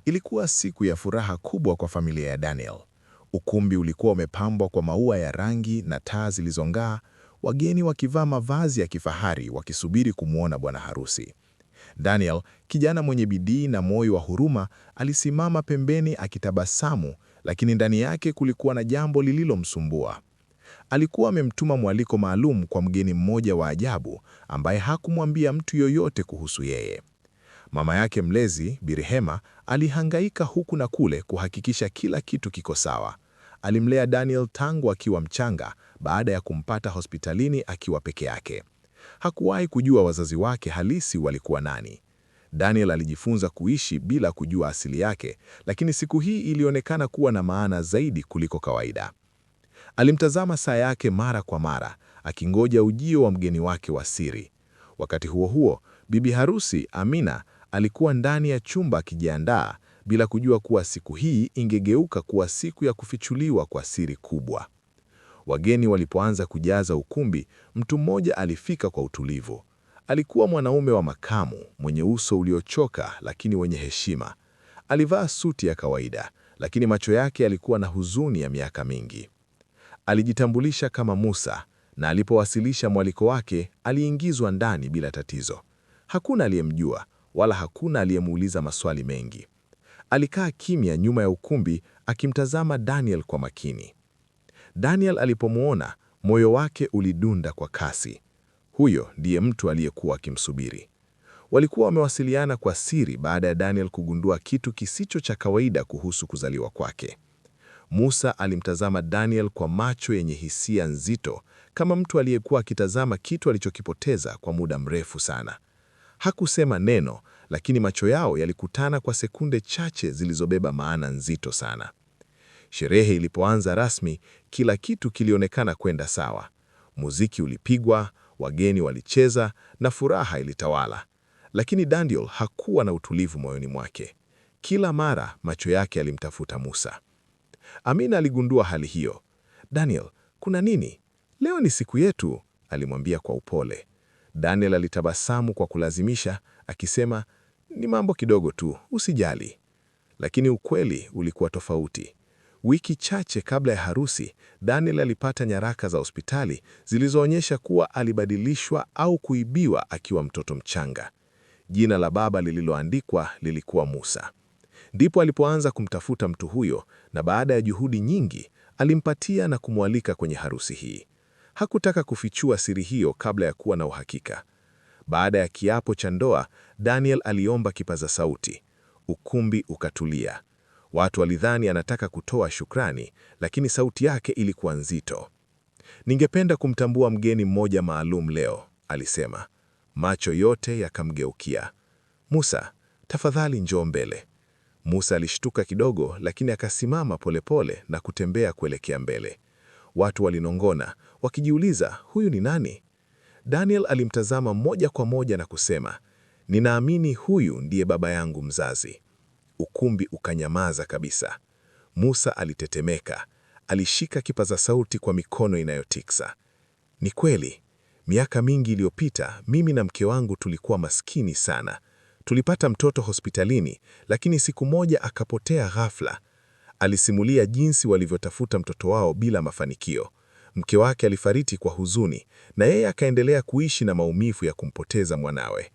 Ilikuwa siku ya furaha kubwa kwa familia ya Daniel. Ukumbi ulikuwa umepambwa kwa maua ya rangi na taa zilizong'aa, wageni wakivaa mavazi ya kifahari wakisubiri kumwona bwana harusi. Daniel, kijana mwenye bidii na moyo wa huruma, alisimama pembeni akitabasamu, lakini ndani yake kulikuwa na jambo lililomsumbua. Alikuwa amemtuma mwaliko maalum kwa mgeni mmoja wa ajabu ambaye hakumwambia mtu yoyote kuhusu yeye. Mama yake mlezi, Bi Rehema, alihangaika huku na kule kuhakikisha kila kitu kiko sawa. Alimlea Daniel tangu akiwa mchanga baada ya kumpata hospitalini akiwa peke yake. Hakuwahi kujua wazazi wake halisi walikuwa nani. Daniel alijifunza kuishi bila kujua asili yake, lakini siku hii ilionekana kuwa na maana zaidi kuliko kawaida. Alimtazama saa yake mara kwa mara, akingoja ujio wa mgeni wake wa siri. Wakati huo huo, bibi harusi Amina alikuwa ndani ya chumba akijiandaa, bila kujua kuwa siku hii ingegeuka kuwa siku ya kufichuliwa kwa siri kubwa. Wageni walipoanza kujaza ukumbi, mtu mmoja alifika kwa utulivu. Alikuwa mwanaume wa makamu, mwenye uso uliochoka lakini wenye heshima. Alivaa suti ya kawaida, lakini macho yake yalikuwa na huzuni ya miaka mingi. Alijitambulisha kama Musa, na alipowasilisha mwaliko wake, aliingizwa ndani bila tatizo. Hakuna aliyemjua, wala hakuna aliyemuuliza maswali mengi. Alikaa kimya nyuma ya ukumbi, akimtazama Daniel kwa makini. Daniel alipomwona, moyo wake ulidunda kwa kasi. Huyo ndiye mtu aliyekuwa akimsubiri. Walikuwa wamewasiliana kwa siri baada ya Daniel kugundua kitu kisicho cha kawaida kuhusu kuzaliwa kwake. Musa alimtazama Daniel kwa macho yenye hisia nzito, kama mtu aliyekuwa akitazama kitu alichokipoteza kwa muda mrefu sana. Hakusema neno, lakini macho yao yalikutana kwa sekunde chache zilizobeba maana nzito sana. Sherehe ilipoanza rasmi, kila kitu kilionekana kwenda sawa. Muziki ulipigwa, wageni walicheza na furaha ilitawala. Lakini Daniel hakuwa na utulivu moyoni mwake. Kila mara macho yake yalimtafuta Musa. Amina aligundua hali hiyo. "Daniel, kuna nini? Leo ni siku yetu," alimwambia kwa upole. Daniel alitabasamu kwa kulazimisha, akisema, "Ni mambo kidogo tu, usijali." Lakini ukweli ulikuwa tofauti. Wiki chache kabla ya harusi, Daniel alipata nyaraka za hospitali zilizoonyesha kuwa alibadilishwa au kuibiwa akiwa mtoto mchanga. Jina la baba lililoandikwa lilikuwa Musa. Ndipo alipoanza kumtafuta mtu huyo, na baada ya juhudi nyingi, alimpatia na kumwalika kwenye harusi hii. Hakutaka kufichua siri hiyo kabla ya kuwa na uhakika. Baada ya kiapo cha ndoa, Daniel aliomba kipaza sauti. Ukumbi ukatulia. Watu walidhani anataka kutoa shukrani, lakini sauti yake ilikuwa nzito. "Ningependa kumtambua mgeni mmoja maalum leo," alisema. Macho yote yakamgeukia. "Musa, tafadhali njoo mbele." Musa alishtuka kidogo, lakini akasimama polepole na kutembea kuelekea mbele. Watu walinong'ona, wakijiuliza, huyu ni nani? Daniel alimtazama moja kwa moja na kusema, "Ninaamini huyu ndiye baba yangu mzazi." Ukumbi ukanyamaza kabisa. Musa alitetemeka. Alishika kipaza sauti kwa mikono inayotikisa. "Ni kweli, miaka mingi iliyopita, mimi na mke wangu tulikuwa maskini sana. Tulipata mtoto hospitalini, lakini siku moja akapotea ghafla." Alisimulia jinsi walivyotafuta mtoto wao bila mafanikio. Mke wake alifariki kwa huzuni, na yeye akaendelea kuishi na maumivu ya kumpoteza mwanawe.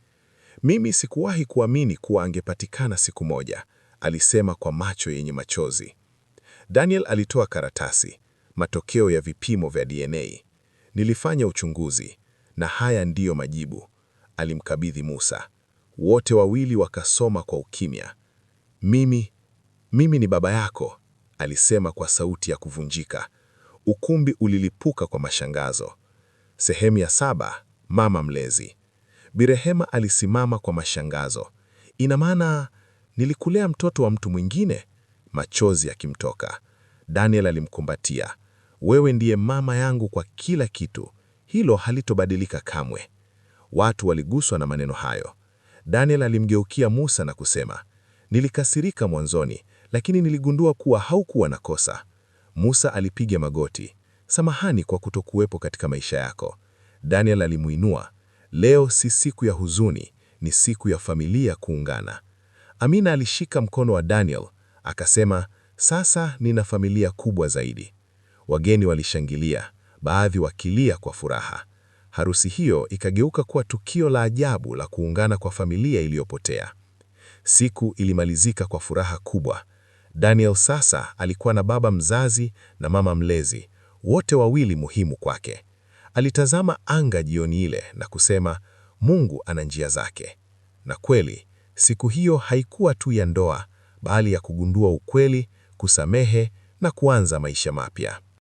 "Mimi sikuwahi kuamini kuwa angepatikana siku moja," alisema kwa macho yenye machozi. Daniel alitoa karatasi, matokeo ya vipimo vya DNA. "Nilifanya uchunguzi, na haya ndiyo majibu," alimkabidhi Musa. Wote wawili wakasoma kwa ukimya. Mimi ni baba yako," alisema kwa sauti ya kuvunjika. Ukumbi ulilipuka kwa mashangazo. Sehemu ya 7, mama mlezi. Bi Rehema alisimama kwa mashangazo. "Ina maana nilikulea mtoto wa mtu mwingine?" Machozi yakimtoka. Daniel alimkumbatia. "Wewe ndiye mama yangu kwa kila kitu. Hilo halitobadilika kamwe." Watu waliguswa na maneno hayo. Daniel alimgeukia Musa na kusema, "Nilikasirika mwanzoni, lakini niligundua kuwa haukuwa na kosa." Musa alipiga magoti. "Samahani kwa kutokuwepo katika maisha yako." Daniel alimuinua. "Leo si siku ya huzuni, ni siku ya familia kuungana." Amina alishika mkono wa Daniel, akasema, sasa nina familia kubwa zaidi. Wageni walishangilia, baadhi wakilia kwa furaha. Harusi hiyo ikageuka kuwa tukio la ajabu la kuungana kwa familia iliyopotea. Siku ilimalizika kwa furaha kubwa. Daniel sasa alikuwa na baba mzazi na mama mlezi, wote wawili muhimu kwake. Alitazama anga jioni ile na kusema, Mungu ana njia zake. Na kweli, siku hiyo haikuwa tu ya ndoa, bali ya kugundua ukweli, kusamehe na kuanza maisha mapya.